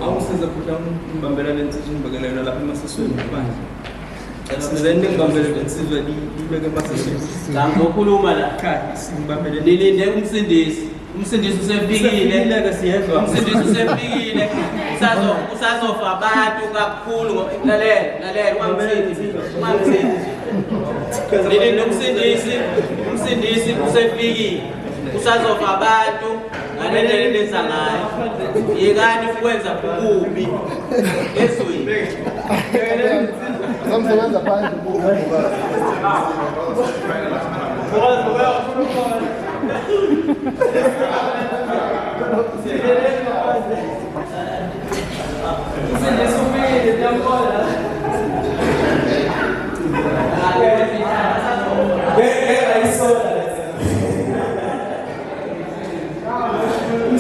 Awusiza futhi ngibambelane nsizini ngibekele lapha emasisweni manje. Sizende ngibambele insizwa libeke emasisweni. Ngizokhuluma la. Singibambele. Nilinde umsindisi. Umsindisi usefikile. Siyezwa. Umsindisi usefikile. Usazofa abantu kakhulu lalela ungangisizi. Nilinde umsindisi. Umsindisi usefikile. Usazofa abantu ngalendlela lenza ngayo. Yekani ukwenza kubi ezweni. Somsebenza phansi Você descobriu,